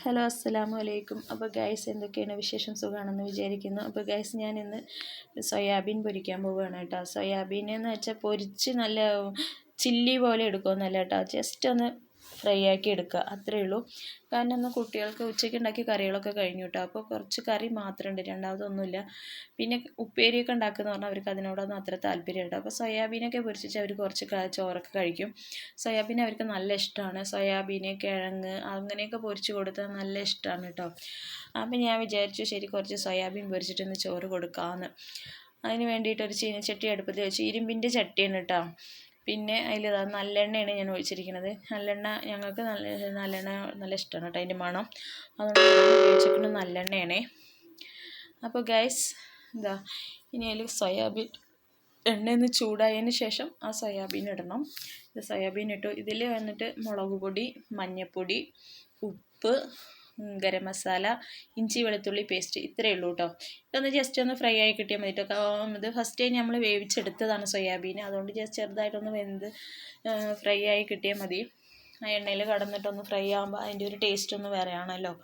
Hello അസ്സലാമു അലൈക്കും. അപ്പോൾ ഗൈസ് എന്തൊക്കെയാണ് വിശേഷം? സുഖമാണെന്ന് വിചാരിക്കുന്നു. അപ്പോൾ ഗൈസ് ഞാൻ ഇന്ന് സോയാബീൻ പൊരിക്കാൻ പോവുകയാണ് കേട്ടോ. സോയാബീൻ എന്ന് വെച്ചാൽ പൊരിച്ച് നല്ല ചില്ലി പോലെ എടുക്കുമെന്നല്ല കേട്ടോ, ജസ്റ്റ് ഒന്ന് ഫ്രൈ ആക്കി എടുക്കുക, അത്രയേ ഉള്ളൂ. കാരണം ഒന്ന് കുട്ടികൾക്ക് ഉച്ചയ്ക്ക് ഉണ്ടാക്കിയ കറികളൊക്കെ കഴിഞ്ഞു കേട്ടോ, അപ്പോൾ കുറച്ച് കറി മാത്രമുണ്ട്, രണ്ടാമതൊന്നുമില്ല. പിന്നെ ഉപ്പേരിയൊക്കെ ഉണ്ടാക്കുന്ന പറഞ്ഞാൽ അവർക്ക് അതിനോടൊന്നും അത്ര താല്പര്യം കേട്ടോ. അപ്പോൾ സോയാബീനൊക്കെ പൊരിച്ചിട്ട് അവർ കുറച്ച് ചോറൊക്കെ കഴിക്കും. സോയാബീൻ അവർക്ക് നല്ല ഇഷ്ടമാണ്. സോയാബീൻ, കിഴങ്ങ് അങ്ങനെയൊക്കെ പൊരിച്ച് കൊടുത്താൽ നല്ല ഇഷ്ടമാണ് കേട്ടോ. അപ്പം ഞാൻ വിചാരിച്ചു ശരി കുറച്ച് സോയാബീൻ പൊരിച്ചിട്ടൊന്ന് ചോറ് കൊടുക്കാമെന്ന്. അതിന് വേണ്ടിയിട്ട് ഒരു ചീനച്ചട്ടി അടുപ്പത്ത് വെച്ച്, ഇരുമ്പിൻ്റെ ചട്ടിയാണ് കേട്ടോ. പിന്നെ അതിൽ നല്ലെണ്ണയാണ് ഞാൻ ഒഴിച്ചിരിക്കുന്നത്. നല്ലെണ്ണ ഞങ്ങൾക്ക് നല്ലെണ്ണ നല്ല ഇഷ്ടമാണ് കേട്ടോ, അതിൻ്റെ മണം. അതുകൊണ്ട് ഉപയോഗിച്ചിരിക്കുന്നത് നല്ലെണ്ണയാണേ. അപ്പോൾ ഗൈസ് എന്താ ഇനി അതിൽ സോയാബീൻ എണ്ണയൊന്ന് ചൂടായതിന് ശേഷം ആ സോയാബീൻ ഇടണം. ഇത് സോയാബീൻ ഇട്ടു. ഇതിൽ വന്നിട്ട് മുളക് പൊടി, മഞ്ഞൾപ്പൊടി, ഉപ്പ്, ഗരം മസാല, ഇഞ്ചി വെളുത്തുള്ളി പേസ്റ്റ്, ഇത്രയേ ഉള്ളൂ കേട്ടോ. ഇതൊന്ന് ജസ്റ്റ് ഒന്ന് ഫ്രൈ ആയി കിട്ടിയാൽ മതി കേട്ടോ. ഇത് ഫസ്റ്റ് ടൈം നമ്മൾ വേവിച്ചെടുത്തതാണ് സോയാബീൻ, അതുകൊണ്ട് ജസ്റ്റ് ചെറുതായിട്ടൊന്ന് വെന്ത് ഫ്രൈ ആയി കിട്ടിയാൽ മതി. ആ എണ്ണയിൽ കടന്നിട്ടൊന്ന് ഫ്രൈ ആകുമ്പോൾ അതിൻ്റെ ഒരു ടേസ്റ്റ് ഒന്ന് വേറെ ആണല്ലോ.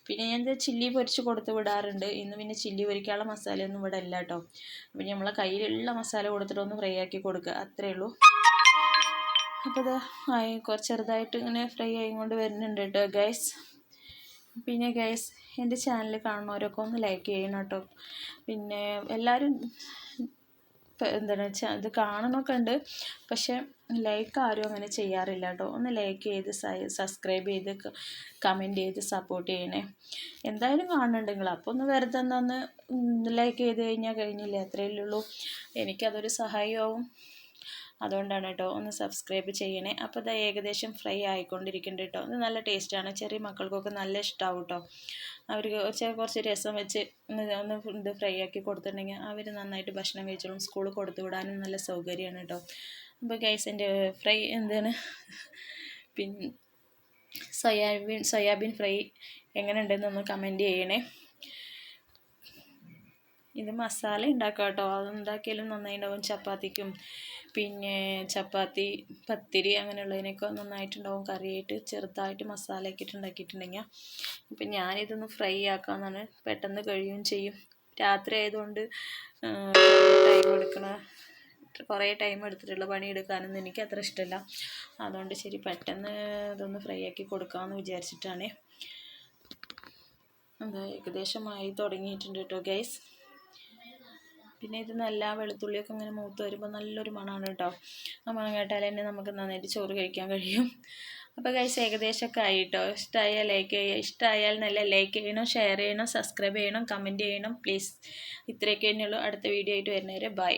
പിന്നെ ഞാനിത് ചില്ലി പൊരിച്ച് കൊടുത്ത് വിടാറുണ്ട്. ഇന്ന് പിന്നെ ചില്ലി പൊരിക്കാനുള്ള മസാലയൊന്നും ഇവിടെ ഇല്ല കേട്ടോ. അപ്പം നമ്മളെ കയ്യിലുള്ള മസാല കൊടുത്തിട്ടൊന്ന് ഫ്രൈ ആക്കി കൊടുക്കുക, അത്രയേ ഉള്ളൂ. അപ്പോൾ ഇത് കുറച്ച് ചെറുതായിട്ട് ഇങ്ങനെ ഫ്രൈ ആയിക്കൊണ്ട് വരുന്നുണ്ട് കേട്ടോ ഗൈസ്. പിന്നെ ഗൈസ് എൻ്റെ ചാനൽ കാണുന്നവരൊക്കെ ഒന്ന് ലൈക്ക് ചെയ്യണം കേട്ടോ. പിന്നെ എല്ലാവരും എന്താണ് വെച്ചാൽ ഇത് കാണണമൊക്കെ ഉണ്ട്, പക്ഷേ ലൈക്ക് ആരും അങ്ങനെ ചെയ്യാറില്ല കേട്ടോ. ഒന്ന് ലൈക്ക് ചെയ്ത് സബ്സ്ക്രൈബ് ചെയ്ത് കമൻറ്റ് ചെയ്ത് സപ്പോർട്ട് ചെയ്യണേ. എന്തായാലും കാണുന്നുണ്ടെങ്കിൽ അപ്പോൾ ഒന്ന് വെറുതെ ഒന്ന് ലൈക്ക് ചെയ്ത് കഴിഞ്ഞാൽ കഴിഞ്ഞില്ലേ, അത്രയല്ലേ ഉള്ളൂ. എനിക്കതൊരു സഹായമാവും, അതുകൊണ്ടാണ് കേട്ടോ. ഒന്ന് സബ്സ്ക്രൈബ് ചെയ്യണേ. അപ്പോൾ ഇത് ഏകദേശം ഫ്രൈ ആയിക്കൊണ്ടിരിക്കുന്നുണ്ട് കേട്ടോ. ഇത് നല്ല ടേസ്റ്റാണ്, ചെറിയ മക്കൾക്കൊക്കെ നല്ല ഇഷ്ടമാവും കേട്ടോ. അവർക്ക് കുറച്ച് രസം വെച്ച് ഒന്ന് ഇത് ഫ്രൈ ആക്കി കൊടുത്തിട്ടുണ്ടെങ്കിൽ അവർ നന്നായിട്ട് ഭക്ഷണം കഴിച്ചോളും. സ്കൂളിൽ കൊടുത്തു വിടാനും നല്ല സൗകര്യമാണ് കേട്ടോ. അപ്പോൾ ഗൈസിൻ്റെ ഫ്രൈ എന്താണ് പിന്നെ സോയാബീൻ ഫ്രൈ എങ്ങനെ ഉണ്ടെന്നൊന്ന് കമൻറ്റ് ചെയ്യണേ. ഇത് മസാല ഉണ്ടാക്കാം കേട്ടോ. അതുണ്ടാക്കിയാലും നന്നായി ഉണ്ടാവും. ചപ്പാത്തിക്കും പിന്നെ ചപ്പാത്തി, പത്തിരി അങ്ങനെയുള്ളതിനൊക്കെ നന്നായിട്ടുണ്ടാവും. കറിയായിട്ട് ചെറുതായിട്ട് മസാല ആക്കിയിട്ട് ഉണ്ടാക്കിയിട്ടുണ്ടെങ്കിൽ. ഇപ്പം ഞാനിതൊന്ന് ഫ്രൈ ആക്കാമെന്നാണ്, പെട്ടെന്ന് കഴിയുകയും ചെയ്യും. രാത്രി ആയതുകൊണ്ട് കുറേ ടൈം എടുത്തിട്ടുള്ള പണി എടുക്കാനൊന്നും എനിക്ക് അത്ര ഇഷ്ടമല്ല. അതുകൊണ്ട് ശരി പെട്ടെന്ന് ഇതൊന്ന് ഫ്രൈ ആക്കി കൊടുക്കാമെന്ന് വിചാരിച്ചിട്ടാണ്. എന്താ ഏകദേശമായി തുടങ്ങിയിട്ടുണ്ട് കേട്ടോ ഗൈസ്. പിന്നെ ഇത് നല്ല വെളുത്തുള്ളിയൊക്കെ ഇങ്ങനെ മൂത്ത് വരുമ്പോൾ നല്ലൊരു മണമാണ് കേട്ടോ. ആ മണം കേട്ടാൽ തന്നെ നമുക്ക് നന്നായിട്ട് ചോറ് കഴിക്കാൻ കഴിയും. അപ്പോൾ ഗൈസ് ഏകദേശമൊക്കെ ആയി കേട്ടോ. ഇഷ്ടമായാൽ ലൈക്ക് ചെയ്യുക, ഇഷ്ടമായാൽ നല്ല ലൈക്ക് ചെയ്യണം, ഷെയർ ചെയ്യണം, സബ്സ്ക്രൈബ് ചെയ്യണം, കമൻറ്റ് ചെയ്യണം പ്ലീസ്. ഇത്രയൊക്കെ തന്നെയുള്ളൂ. അടുത്ത വീഡിയോ ആയിട്ട് വരുന്നവരെ ബൈ.